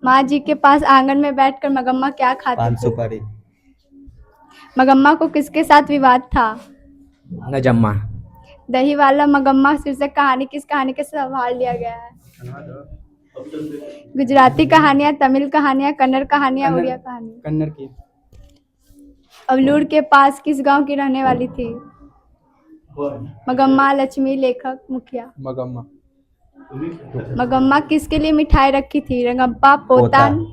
माँ जी के पास आंगन में बैठकर मगम्मा क्या खाती पान थी? सुपारी। मगम्मा को किसके साथ विवाद था? नजम्मा। दही वाला मगम्मा शीर्षक कहानी किस कहानी के संभाल लिया गया है? गुजराती कहानियां, तमिल कहानियां, कन्नड़ कहानियां, उड़िया कहानियां। कन्नड़ की। अवलूर के पास किस गांव की रहने वाली थी? मगम्मा, लक्ष्मी, लेखक, मुखिया। मगम्मा। मगम्मा किसके लिए मिठाई रखी थी? रंगप्पा, पोतान।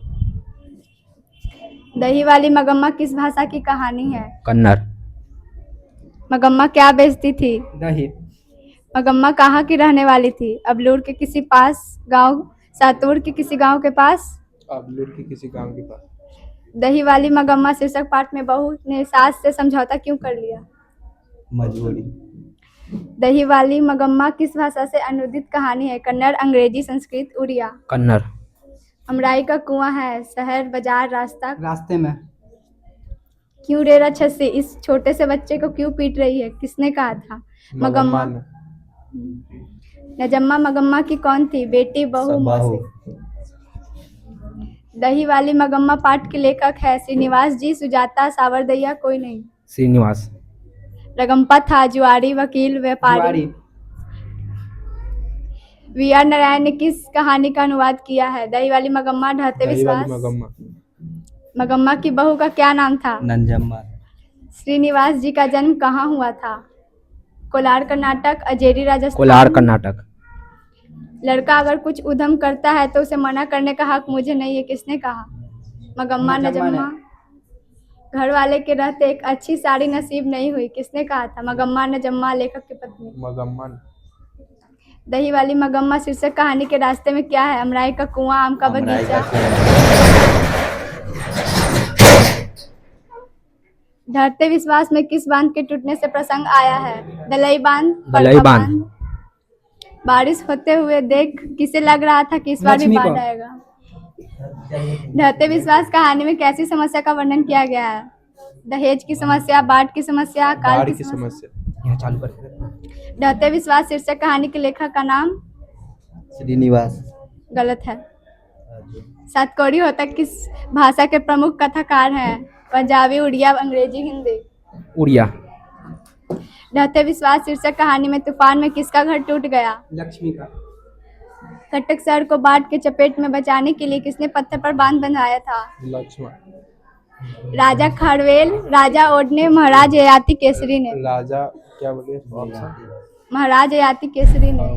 दही वाली मगम्मा किस भाषा की कहानी है? कन्नड़। मगम्मा क्या बेचती थी? दही। मगम्मा कहाँ की रहने वाली थी? अबलूर के किसी पास गांव, सातूर के किसी गांव के पास। अबलूर की किसी गांव के पास। दही वाली मगम्मा शीर्षक पाठ में बहू ने सास से समझौता क्यों कर लिया? मजबूरी। दही वाली मगम्मा किस भाषा से अनुदित कहानी है? कन्नड़, अंग्रेजी, संस्कृत, उड़िया। कन्नड़। अमराई का कुआं है, शहर, बाजार, रास्ता। रास्ते में। क्यों रे राक्षसी इस छोटे से बच्चे को क्यों पीट रही है? किसने कहा था? मगम्मा ने। नजम्मा मगम्मा की कौन थी? बेटी, बहू, बहू। मौसी। दही वाली मगम्मा पाठ के लेखक है? श्रीनिवास जी, सुजाता, सावरदैया, कोई नहीं। श्रीनिवास। रगम्पा था, जुआरी, वकील, व्यापारी। वी आर नारायण ने किस कहानी का अनुवाद किया है? दही वाली मगम्मा, ढहते दही वाली विश्वास। मगम्मा। मगम्मा की बहू का क्या नाम था? नंजम्मा। श्रीनिवास जी का जन्म कहाँ हुआ था? कोलार कर्नाटक, अजेरी राजस्थान। कोलार कर्नाटक। लड़का अगर कुछ उधम करता है तो उसे मना करने का हक मुझे नहीं है, किसने कहा? मगम्मा, नजम्मा। घर वाले के रहते एक अच्छी साड़ी नसीब नहीं हुई, किसने कहा था? मगम्मा, नजम्मा, लेखक की पत्नी। मगम्मा। दही वाली मगम्मा शीर्षक कहानी के रास्ते में क्या है? अमराई का कुआं, आम का अमराई बगीचा। का ढहते विश्वास में किस बांध के टूटने से प्रसंग आया है? दलई बांध, दलई परखा बांध। बांध। बारिश होते हुए देख किसे लग रहा था कि इस बार भी लक्ष्मी बाढ़ को। आएगा? ढहते विश्वास कहानी में कैसी समस्या का वर्णन किया गया है? दहेज की समस्या, बाढ़ की समस्या, काल बाढ़ की की समस्या। समस्या। यहाँ चालू कर। ढहते विश्वास शीर्षक कहानी के लेखक का नाम? श्रीनिवास। गलत है। सातकोड़ी होता किस भाषा के प्रमुख कथाकार हैं? पंजाबी, उड़िया, अंग्रेजी, हिंदी। उड़िया। ढहते विश्वास शीर्षक कहानी में तूफान में किसका घर टूट गया? लक्ष्मी का। कटक शहर को बाढ़ के चपेट में बचाने के लिए किसने पत्थर पर बांध बंधाया था? लक्ष्मण। राजा खारवेल, राजा ओडने, महाराज ययाति केसरी ने। राजा क्या बोले? महाराज ययाति केसरी ने।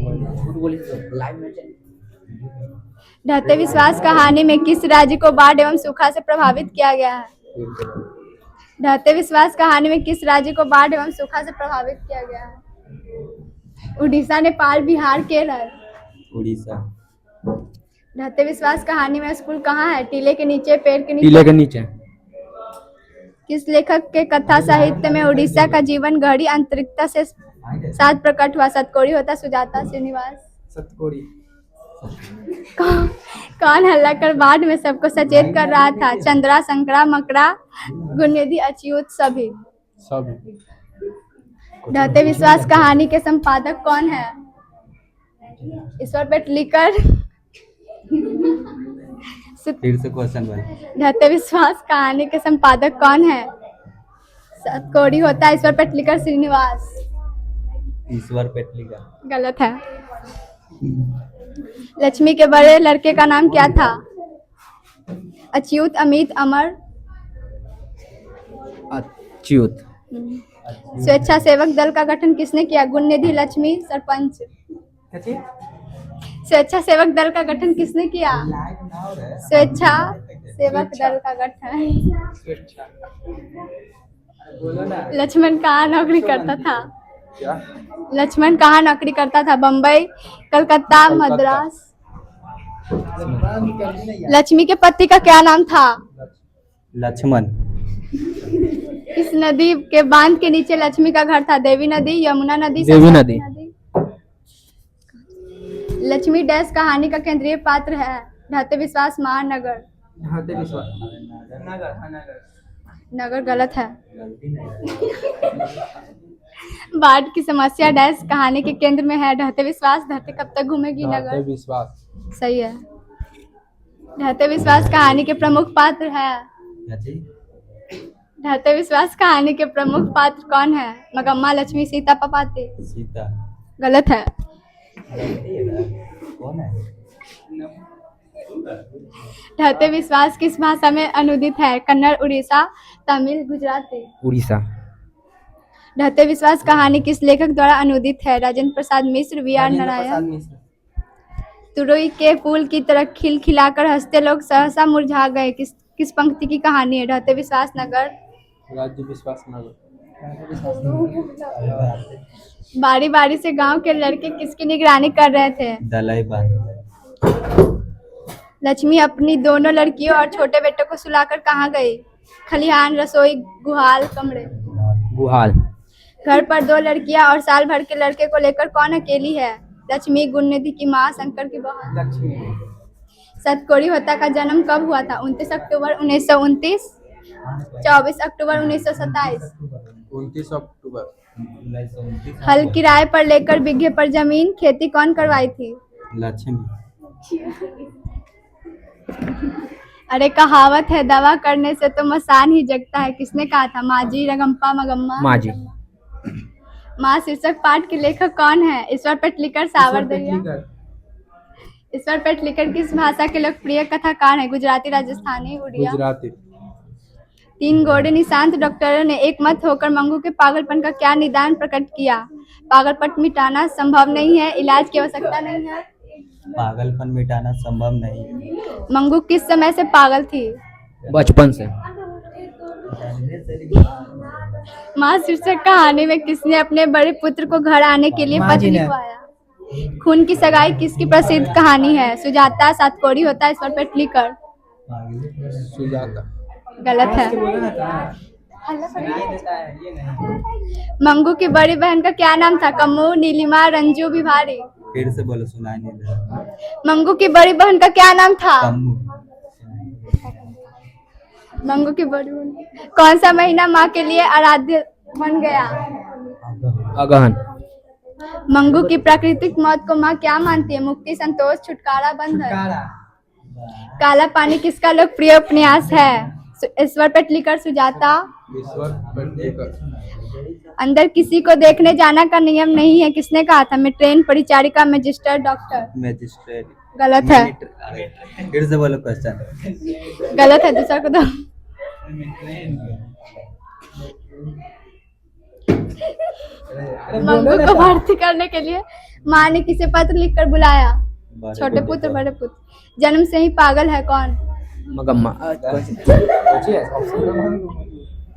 ढहते विश्वास कहानी में किस राज्य को बाढ़ एवं सूखा से प्रभावित किया गया है? ढहते विश्वास कहानी में किस राज्य को बाढ़ एवं सूखा से प्रभावित किया गया है? उड़ीसा, नेपाल, बिहार, केरल। उड़ीसा। ढहते विश्वास कहानी में स्कूल कहाँ है? टीले के नीचे, पेड़ के नीचे। टीले के नीचे। किस लेखक के कथा साहित्य में उड़ीसा का जीवन घड़ी अंतरिक्षता से साथ प्रकट हुआ? सतकोड़ी होता, सुजाता, श्रीनिवास। सतकोड़ी। कौन हल्ला कर बाढ़ में सबको सचेत कर रहा था? चंद्रा, संकरा, मकड़ा, गुणनिधि, अच्युत, सभी। सब। ढहते विश्वास कहानी के संपादक कौन है? ईश्वर पेटलीकर। फिर से क्वेश्चन बन। ढहते विश्वास कहानी के संपादक कौन है? सतकोड़ी होता, ईश्वर पेटलीकर, श्रीनिवास। ईश्वर पेटलीकर। गलत है। लक्ष्मी के बड़े लड़के का नाम क्या था? अच्युत, अमित, अमर। अच्युत। स्वेच्छासेवक दल का गठन किसने किया? गुणनिधि, लक्ष्मी, सरपंच। स्वेच्छासेवक दल का गठन किसने किया? स्वेच्छा सेवक दल का गठन। लक्ष्मण कहाँ नौकरी करता था? क्या? लक्ष्मण कहाँ नौकरी करता था? बम्बई, कलकत्ता, मद्रास। लक्ष्मी के पति का क्या नाम था? लक्ष्मण। इस नदी के बांध के नीचे लक्ष्मी का घर था? देवी नदी, यमुना नदी, देवी नदी। लक्ष्मी डैश कहानी का केंद्रीय पात्र है? ढहते विश्वास, महानगर। ढहते विश्वास। नगर। नगर गलत है। बाढ़ की समस्या डैश कहानी के केंद्र में है। ढहते विश्वास धरती कब तक घूमेगी ढाते नगर। विश्वास। सही है। ढहते विश्वास कहानी के प्रमुख पात्र है। क्या चीज? ढहते विश्वास कहानी के प्रमुख पात्र कौन है। मगम्मा, लक्ष्मी, सीता, पपाती। सीता। गलत है। कौन है? ढहते विश्वास किस भाषा में अनुदित है। कन्नड़, उड़ीसा, तमिल, गुजराती। उड़ीसा। ढहते विश्वास कहानी किस लेखक द्वारा अनुदित है। राजेंद्र प्रसाद मिश्र, वी.आर. नारायण। तुरई के फूल की तरह खिलखिलाकर हंसते लोग सहसा मुरझा गए किस पंक्ति की कहानी है। ढहते विश्वास नगर। राज्य विश्वास नगर। बारी बारी से गांव के लड़के किसकी निगरानी कर रहे थे। दलाई बांध। लक्ष्मी अपनी दोनों लड़कियों और छोटे बेटे को सुलाकर कहाँ गई। खलिहान, रसोई, गुहाल, कमरे। गुहाल। घर पर 2 लड़कियां और साल भर के लड़के को लेकर कौन अकेली है। लक्ष्मी, गुणनिधि की माँ, शंकर की बहन। लक्ष्मी। सतकोड़ी होता का जन्म कब हुआ था। 29 अक्टूबर 1929, 24 अक्टूबर 1927। 29 अक्टूबर। हल किराए पर लेकर बीघे पर जमीन खेती कौन करवाई थी। लक्ष्मी। अरे कहावत है दवा करने से तो मसान ही जगता है, किसने कहा था। माजी, रगम्पा, मगम्मा। माजी। माँ शीर्षक पाठ के लेखक कौन है। ईश्वर पेटलीकर, सावरदरिया। ईश्वर पेटलीकर किस भाषा के लोकप्रिय कथाकार हैं। गुजराती, राजस्थानी, उड़िया। गुजराती। 3 घोड़े निशांत डॉक्टरों ने एक मत होकर मंगू के पागलपन का क्या निदान प्रकट किया। पागलपन मिटाना संभव नहीं है, इलाज की आवश्यकता नहीं है। पागलपन मिटाना संभव नहीं है। मंगू किस समय से पागल थी। बचपन से। माँ शीर्षक कहानी में किसने अपने बड़े पुत्र को घर आने के लिए पत्नी को आया। खून की सगाई किसकी प्रसिद्ध कहानी है। सुजाता, सातकोड़ी होता, ईश्वर पेटलीकर। सुजाता। गलत है। मंगू की बड़ी बहन का क्या नाम था। कम्मू, नीलिमा, रंजू, बिभारी। फिर से बोलो, सुनाई नहीं दे रहा। मंगू की बड़ी बहन का क्या नाम था। कम्मू। मंगू की बड़ी बहन। कौन सा महीना माँ के लिए आराध्य बन गया। अगहन। मंगू की प्राकृतिक मौत को माँ क्या मानती है। मुक्ति, संतोष, छुटकारा, बंधन। काला पानी किसका लोकप्रिय उपन्यास है। ईश्वर पेटलीकर, सुजाता। ईश्वर पेटलीकर। अंदर किसी को देखने जाना का नियम नहीं है, किसने कहा था। मेट्रेन, परिचारिका, मजिस्टर, डॉक्टर। मैजिस्ट्रेट। गलत है। फिर से बोलो क्वेश्चन। गलत है, दूसरा को दो। मंगू को भर्ती करने के लिए माँ ने किसे पत्र लिखकर बुलाया। छोटे पुत्र, बड़े पुत्र। जन्म से ही पागल है कौन। मगम्मा।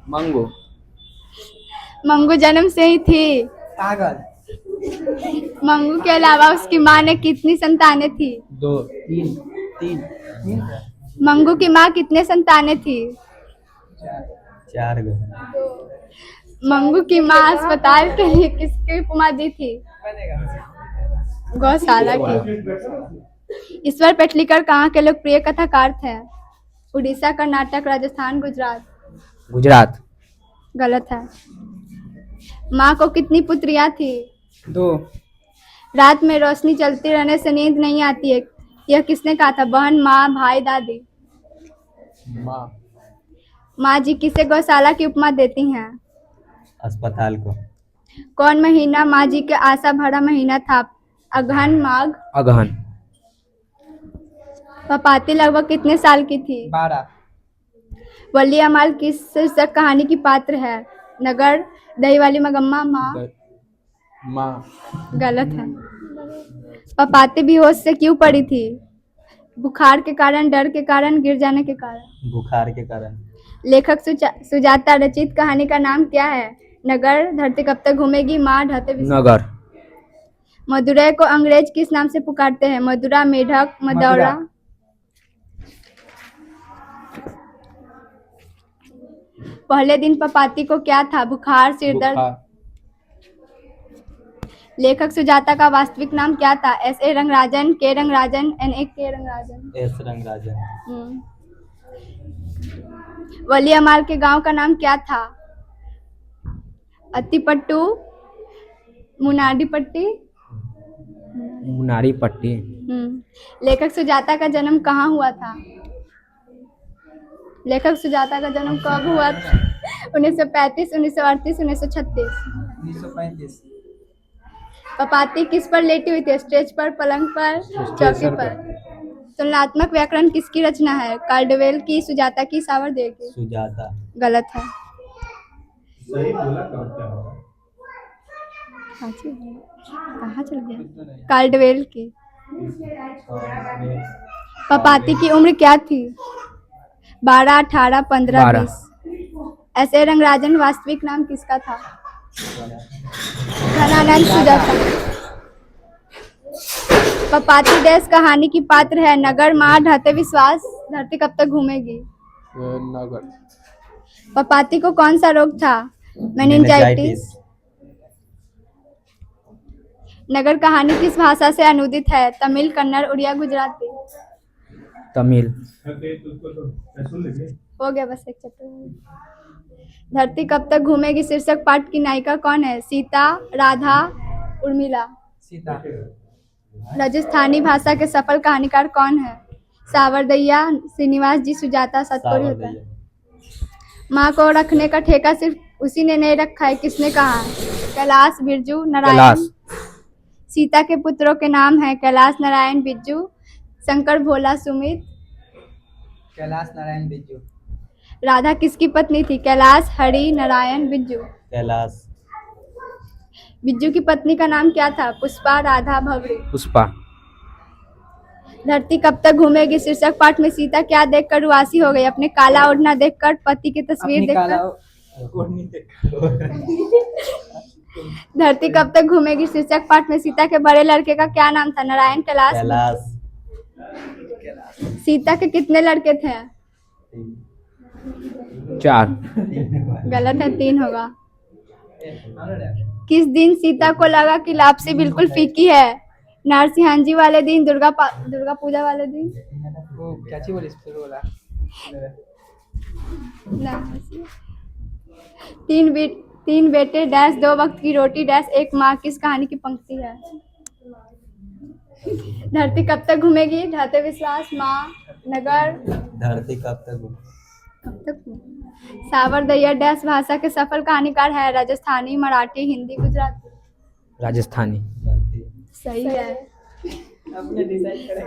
मंगू। मंगू जन्म से ही थी पागल। मंगू के अलावा उसकी माँ ने कितनी संतानें थी। 2 3 मंगू की माँ कितने संतानें थी। 4 गो। मंगू की माँ अस्पताल के लिए किसकी उपमा दी थी। गौशाला की। ईश्वर पेटलीकर कहाँ के लोकप्रिय कथाकार थे। उड़ीसा, कर्नाटक, राजस्थान, गुजरात। गुजरात। गलत है। माँ को कितनी पुत्रियां थी। 2। रात में रोशनी चलती रहने से नींद नहीं आती है, यह किसने कहा था। बहन, माँ, भाई, दादी। माँ जी किसे गौशाला की उपमा देती हैं। अस्पताल को। कौन महीना माँ जी के आशा भरा महीना था। अगहन, माघ। अगहन। पपाती लगभग कितने साल की थी। 12। वली अमाल किस शीर्षक कहानी की पात्र है। नगर, दही वाली मगम्मा, माँ। गलत है। पपाती बेहोश से क्यों पड़ी थी। बुखार के कारण, डर के कारण, गिर जाने के कारण। बुखार के कारण। लेखक सुजाता रचित कहानी का नाम क्या है। नगर, धरती कब तक घूमेगी, माँ, ढहते विश्वास। नगर। मदुरै को अंग्रेज किस नाम से पुकारते हैं। मदुरा, मेढक, मदौरा। पहले दिन पपाती को क्या था। बुखार, सिरदर्द। लेखक सुजाता का वास्तविक नाम क्या था। S.A. Rangarajan, K. Rangarajan, N.A. Rangarajan. S Rangarajan. वली अमाल के गांव का नाम क्या था। अत्तीपट्टू, मुनाडी पट्टी। मुनारी पट्टी। लेखक सुजाता का जन्म कहाँ हुआ था? लेखक सुजाता का जन्म कब हुआ था? 1935, 1938, 1936। 1935। पपाती किस पर लेटी हुई थी? स्टेज पर, पलंग पर, चौकी पर। तुलनात्मक व्याकरण किसकी रचना है? कार्डवेल की, सुजाता की, सावर्देय की? सुजाता। गलत है। सही बोला क्या होगा? कहाँ चल गया? कार्डवेल की। पपाती की उम्र क्या थी? 12, 18, 15, 12। 20। ऐसे रंगराजन वास्तविक नाम किसका था? धनानंद सुजाता। पपाती डैश कहानी की पात्र है? नगर, माँ, ढहते विश्वास, धरती कब तक घूमेगी? नगर। पपाती को कौन सा रोग था? मेनिंजाइटिस। नगर कहानी किस भाषा से अनुदित है? तमिल, कन्नड़, उड़िया, गुजराती? तमिल। हो गया बस एक चैप्टर। धरती कब तक घूमेगी शीर्षक पाठ की नायिका कौन है? सीता, राधा, उर्मिला? सीता। राजस्थानी भाषा के सफल कहानीकार कौन है? सावरदैया, श्रीनिवास जी, सुजाता, सतकर्णी होता है। माँ को रखने का ठेका सिर्फ उसी ने नहीं रखा है, किसने कहा? कैलाश, बिरजू, नारायण? कैलाश। सीता के पुत्रों के नाम है? कैलाश, नारायण, बिरजू, शंकर, भोला, सुमित? कैलाश, नारायण, बिरजू। राधा किसकी पत्नी थी? कैलाश, हरि, नारायण, बिरजू? कैलाश। बिरजू की पत्नी का नाम क्या था? पुष्पा, राधा, भवरी? पुष्पा। धरती कब तक घूमेगी शीर्षक पाठ में सीता क्या देखकर उदासी हो गई? अपने काला ओढ़ना देखकर, पति की तस्वीर देखकर? धरती कब तक घूमेगी शीर्षक पाठ में सीता के बड़े लड़के का क्या नाम था? नारायण, कैलाश? कैलाश। सीता के कितने लड़के थे? 4। गलत है, 3 होगा। किस दिन सीता को लगा कि लापसी बिल्कुल फीकी है? नरसिंहाजी वाले दिन, दुर्गा पूजा वाले दिन? वो क्या चीज बोली फिर बोला? तीन बेटे डैश 2 वक्त की रोटी डैश एक माँ किस कहानी की पंक्ति है? धरती कब तक घूमेगी? ढहते विश्वास, माँ, नगर? धरती कब तक सावरदैया डैश भाषा के सफल कहानीकार है? राजस्थानी, मराठी, हिंदी, गुजराती? राजस्थानी। सही है।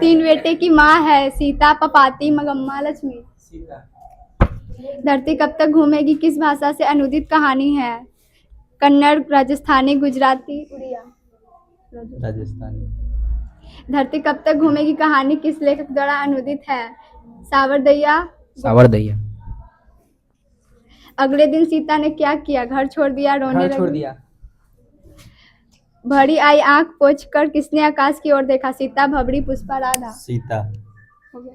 3 बेटे की माँ है? सीता, पपाती, मगम्मा, लक्ष्मी? सीता। धरती कब तक घूमेगी किस भाषा से अनुदित कहानी है? कन्नड़, राजस्थानी, गुजराती, उड़िया? राजस्थानी। धरती कब तक घूमेगी कहानी किस लेखक द्वारा अनुदित है? सावरदैया? सावरदैया। अगले दिन सीता ने क्या किया? घर छोड़ दिया, रोने लगी? छोड़ दिया। भरी आई आंख पोंछकर किसने आकाश की ओर देखा? सीता, भवरी, पुष्पा, राधा? सीता। हो गया।